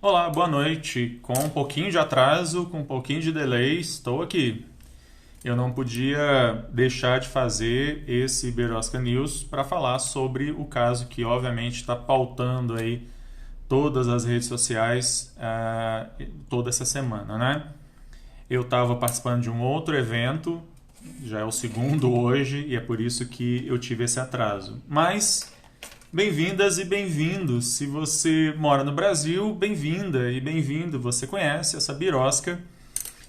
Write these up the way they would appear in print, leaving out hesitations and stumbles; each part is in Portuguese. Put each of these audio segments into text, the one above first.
Olá, boa noite. Com um pouquinho de atraso, com um pouquinho de delay, estou aqui. Eu não podia deixar de fazer esse Berosca News para falar sobre o caso que obviamente está pautando aí todas as redes sociais toda essa semana, né? Eu estava participando de um outro evento, já é o segundo hoje, e é por isso que eu tive esse atraso. Mas bem-vindas e bem-vindos. Se você mora no Brasil, bem-vinda e bem-vindo. Você conhece essa birosca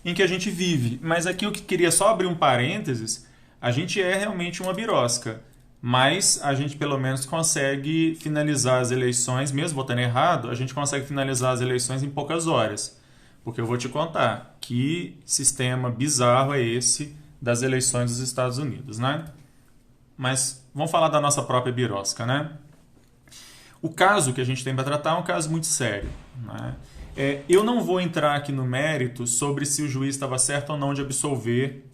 em que a gente vive. Mas aqui eu queria só abrir um parênteses. A gente é realmente uma birosca, mas a gente pelo menos consegue finalizar as eleições, mesmo votando errado, a gente consegue finalizar as eleições em poucas horas. Porque eu vou te contar que sistema bizarro é esse das eleições dos Estados Unidos, né? Mas vamos falar da nossa própria birosca, né? O caso que a gente tem para tratar é um caso muito sério, né? Eu não vou entrar aqui no mérito sobre se o juiz estava certo ou não de absolver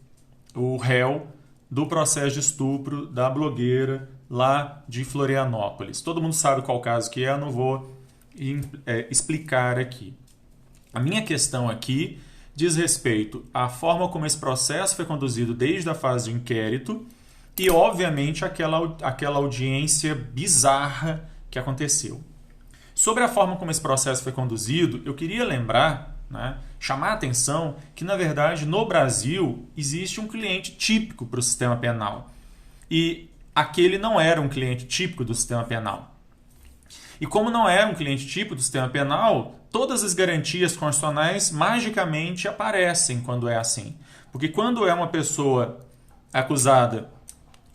o réu do processo de estupro da blogueira lá de Florianópolis. Todo mundo sabe qual caso que é, eu não vou explicar aqui. A minha questão aqui diz respeito à forma como esse processo foi conduzido desde a fase de inquérito e, obviamente, aquela audiência bizarra que aconteceu. Sobre a forma como esse processo foi conduzido, eu queria lembrar, né, chamar a atenção que, na verdade, no Brasil existe um cliente típico para o sistema penal. E aquele não era um cliente típico do sistema penal. E como não era um cliente típico do sistema penal, todas as garantias constitucionais magicamente aparecem quando é assim. Porque quando é uma pessoa acusada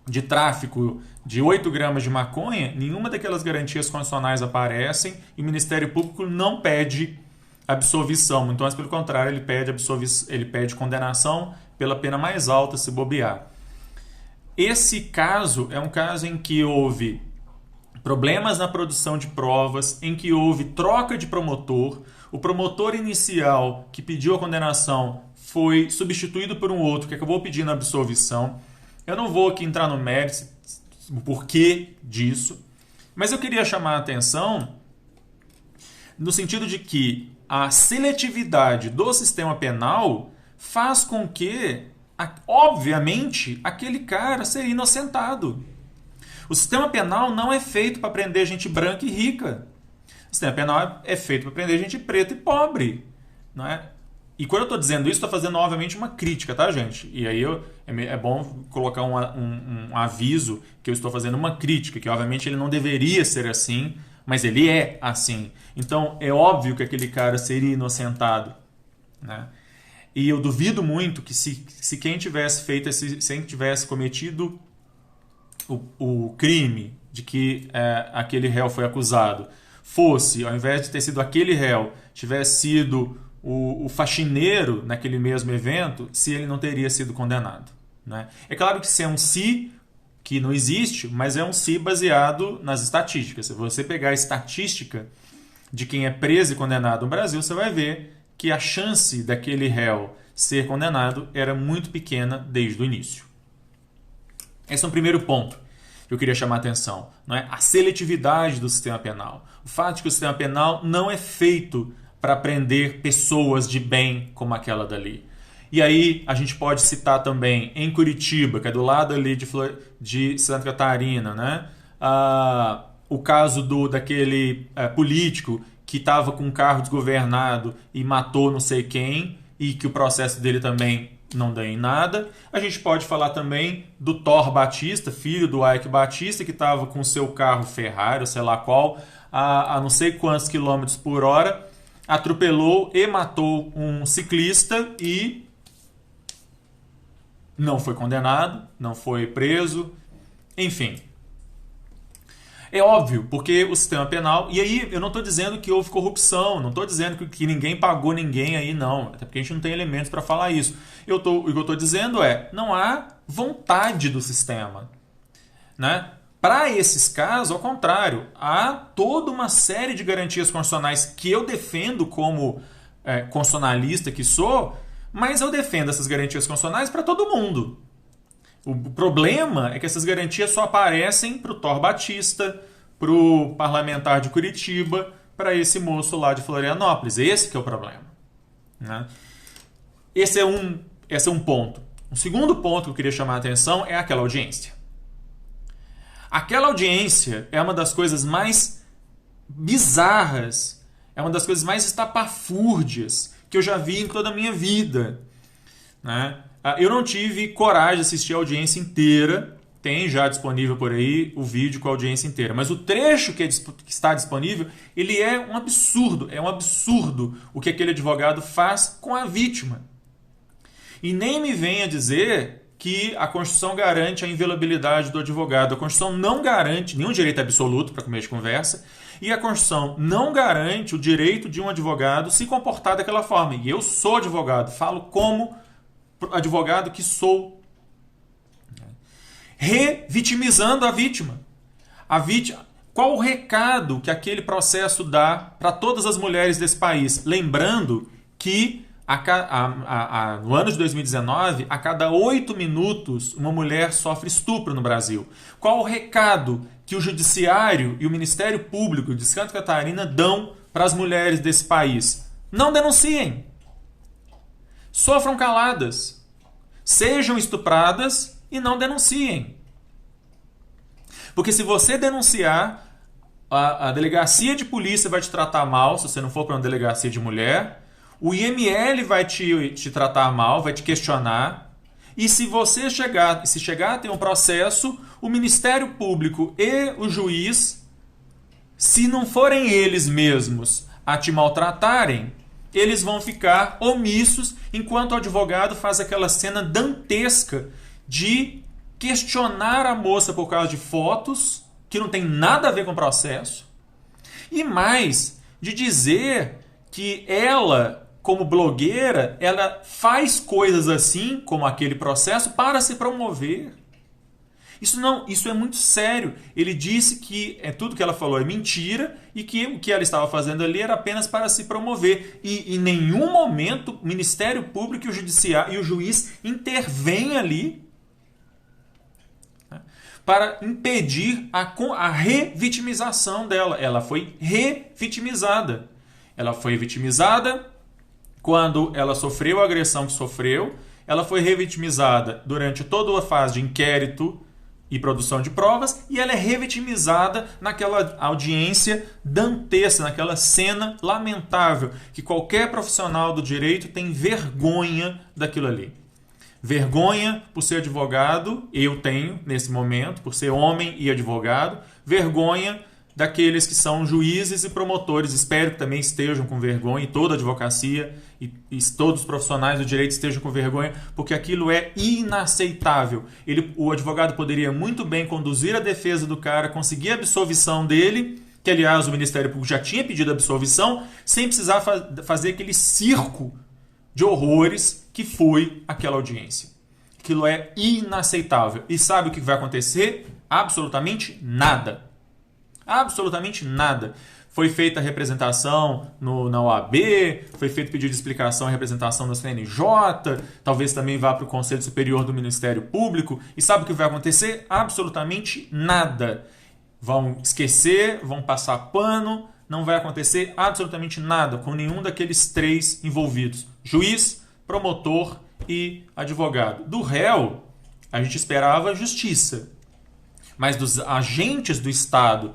de tráfico de 8 gramas de maconha, nenhuma daquelas garantias constitucionais aparecem e o Ministério Público não pede absolvição. Então, pelo contrário, ele pede condenação pela pena mais alta se bobear. Esse caso é um caso em que houve problemas na produção de provas, em que houve troca de promotor, o promotor inicial que pediu a condenação foi substituído por um outro que acabou pedindo a absolvição. Eu não vou aqui entrar no mérito, o porquê disso, mas eu queria chamar a atenção no sentido de que a seletividade do sistema penal faz com que, obviamente, aquele cara seja inocentado. O sistema penal não é feito para prender gente branca e rica. O sistema penal é feito para prender gente preta e pobre, não é? E quando eu estou dizendo isso, estou fazendo, obviamente, uma crítica, tá, gente? E aí é bom colocar um aviso que eu estou fazendo uma crítica, que, obviamente, ele não deveria ser assim, mas ele é assim. Então, é óbvio que aquele cara seria inocentado, né? E eu duvido muito que se quem tivesse feito se quem tivesse cometido o crime de que aquele réu foi acusado fosse, ao invés de ter sido aquele réu, tivesse sido o faxineiro naquele mesmo evento, se ele não teria sido condenado, né? É claro que isso é um se que não existe, mas é um se baseado nas estatísticas. Se você pegar a estatística de quem é preso e condenado no Brasil, você vai ver que a chance daquele réu ser condenado era muito pequena desde o início. Esse é um primeiro ponto que eu queria chamar a atenção, não é? A seletividade do sistema penal. O fato de que o sistema penal não é feito para prender pessoas de bem como aquela dali. E aí a gente pode citar também em Curitiba, que é do lado ali de Santa Catarina, né? O caso daquele político que estava com um carro desgovernado e matou não sei quem, e que o processo dele também não dá em nada. A gente pode falar também do Thor Batista, filho do Ike Batista, que estava com seu carro Ferrari, sei lá qual, a não sei quantos quilômetros por hora, atropelou e matou um ciclista e não foi condenado, não foi preso, enfim. É óbvio, porque o sistema penal... E aí, eu não estou dizendo que houve corrupção, não estou dizendo que ninguém pagou ninguém aí, não. Até porque a gente não tem elementos para falar isso. O que eu estou dizendo é, não há vontade do sistema, né? Para esses casos, ao contrário, há toda uma série de garantias constitucionais que eu defendo como constitucionalista que sou, mas eu defendo essas garantias constitucionais para todo mundo. O problema é que essas garantias só aparecem para o Thor Batista, para o parlamentar de Curitiba, para esse moço lá de Florianópolis. Esse que é o problema, né? Esse é um ponto. O segundo ponto que eu queria chamar a atenção é aquela audiência. Aquela audiência é uma das coisas mais bizarras, é uma das coisas mais estapafúrdias que eu já vi em toda a minha vida, né? Eu não tive coragem de assistir a audiência inteira. Tem já disponível por aí o vídeo com a audiência inteira. Mas o trecho que está disponível, ele é um absurdo. É um absurdo o que aquele advogado faz com a vítima. E nem me venha dizer que a Constituição garante a inviolabilidade do advogado. A Constituição não garante nenhum direito absoluto, para começo de conversa, e a Constituição não garante o direito de um advogado se comportar daquela forma. E eu sou advogado, falo como advogado que sou. Revitimizando a vítima. Qual o recado que aquele processo dá para todas as mulheres desse país? Lembrando que no ano de 2019, a cada 8 minutos, uma mulher sofre estupro no Brasil. Qual o recado que o Judiciário e o Ministério Público de Santa Catarina dão para as mulheres desse país? Não denunciem. Sofram caladas. Sejam estupradas e não denunciem. Porque se você denunciar, a delegacia de polícia vai te tratar mal, se você não for para uma delegacia de mulher. O IML vai te tratar mal, vai te questionar. E se você chegar a ter um processo, o Ministério Público e o juiz, se não forem eles mesmos a te maltratarem, eles vão ficar omissos enquanto o advogado faz aquela cena dantesca de questionar a moça por causa de fotos que não tem nada a ver com o processo, e mais, de dizer que ela, como blogueira, ela faz coisas assim, como aquele processo, para se promover. Isso é muito sério. Ele disse que tudo que ela falou é mentira e que o que ela estava fazendo ali era apenas para se promover. E em nenhum momento o Ministério Público e o Judiciário e o juiz intervêm ali para impedir a revitimização dela. Ela foi revitimizada. Ela foi vitimizada quando ela sofreu a agressão que sofreu. Ela foi revitimizada durante toda a fase de inquérito e produção de provas, e ela é revitimizada naquela audiência dantesca, naquela cena lamentável, que qualquer profissional do direito tem vergonha daquilo ali. Vergonha por ser advogado, eu tenho nesse momento, por ser homem e advogado. Vergonha daqueles que são juízes e promotores. Espero que também estejam com vergonha, e toda a advocacia e todos os profissionais do direito estejam com vergonha, porque aquilo é inaceitável. O advogado poderia muito bem conduzir a defesa do cara, conseguir a absolvição dele, que aliás o Ministério Público já tinha pedido a absolvição, sem precisar fazer aquele circo de horrores que foi aquela audiência. Aquilo é inaceitável. E sabe o que vai acontecer? Absolutamente nada. Absolutamente nada. Foi feita a representação na OAB, foi feito pedido de explicação e representação da CNJ, talvez também vá para o Conselho Superior do Ministério Público. E sabe o que vai acontecer? Absolutamente nada. Vão esquecer, vão passar pano, não vai acontecer absolutamente nada com nenhum daqueles três envolvidos: juiz, promotor e advogado. Do réu, a gente esperava justiça, mas dos agentes do Estado,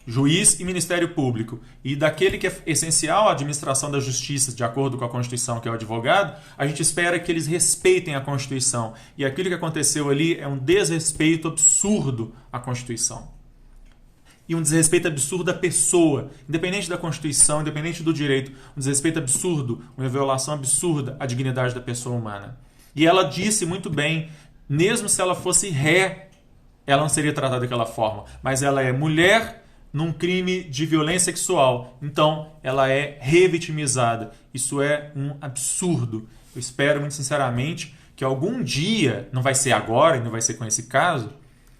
juiz e Ministério Público, e daquele que é essencial à administração da justiça, de acordo com a Constituição, que é o advogado, a gente espera que eles respeitem a Constituição. E aquilo que aconteceu ali é um desrespeito absurdo à Constituição. E um desrespeito absurdo à pessoa, independente da Constituição, independente do direito, um desrespeito absurdo, uma violação absurda à dignidade da pessoa humana. E ela disse muito bem, mesmo se ela fosse ré, ela não seria tratada daquela forma, mas ela é mulher num crime de violência sexual, então ela é revitimizada. Isso é um absurdo. Eu espero muito sinceramente que algum dia, não vai ser agora, não vai ser com esse caso,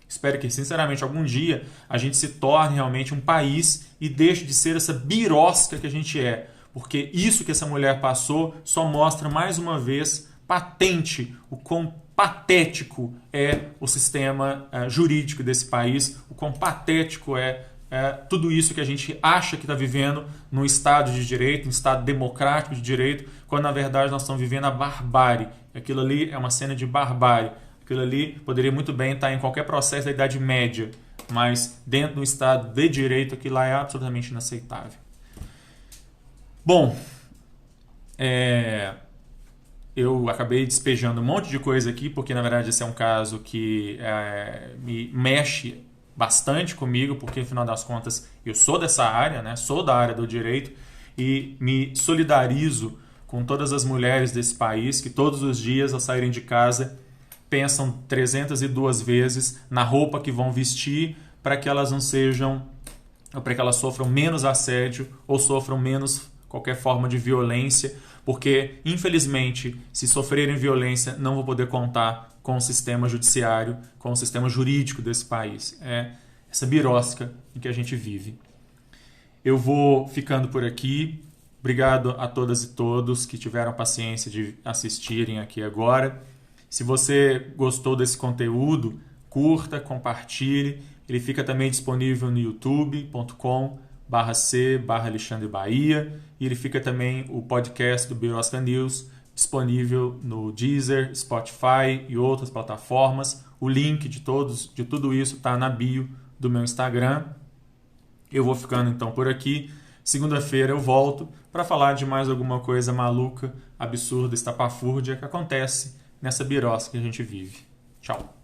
espero que sinceramente algum dia a gente se torne realmente um país e deixe de ser essa birosca que a gente é, porque isso que essa mulher passou só mostra mais uma vez patente o quão patético é o sistema jurídico desse país, o quão patético é tudo isso que a gente acha que está vivendo num Estado de direito, um Estado democrático de direito, quando na verdade nós estamos vivendo a barbárie. Aquilo ali é uma cena de barbárie. Aquilo ali poderia muito bem estar em qualquer processo da Idade Média, mas dentro do Estado de direito aquilo lá é absolutamente inaceitável. Bom, eu acabei despejando um monte de coisa aqui, porque na verdade esse é um caso que me mexe bastante comigo, porque no final das contas eu sou dessa área, né? Sou da área do direito e me solidarizo com todas as mulheres desse país que todos os dias ao saírem de casa pensam 302 vezes na roupa que vão vestir para que elas não sejam, para que elas sofram menos assédio ou sofram menos qualquer forma de violência, porque infelizmente se sofrerem violência não vou poder contar com o sistema judiciário, com o sistema jurídico desse país. É essa birosca em que a gente vive. Eu vou ficando por aqui. Obrigado a todas e todos que tiveram paciência de assistirem aqui agora. Se você gostou desse conteúdo, curta, compartilhe. Ele fica também disponível no youtube.com/C/Alexandre Bahia. E ele fica também o podcast do Birosca News disponível no Deezer, Spotify e outras plataformas. O link de tudo isso está na bio do meu Instagram. Eu vou ficando então por aqui. Segunda-feira eu volto para falar de mais alguma coisa maluca, absurda, estapafúrdia que acontece nessa birosca que a gente vive. Tchau.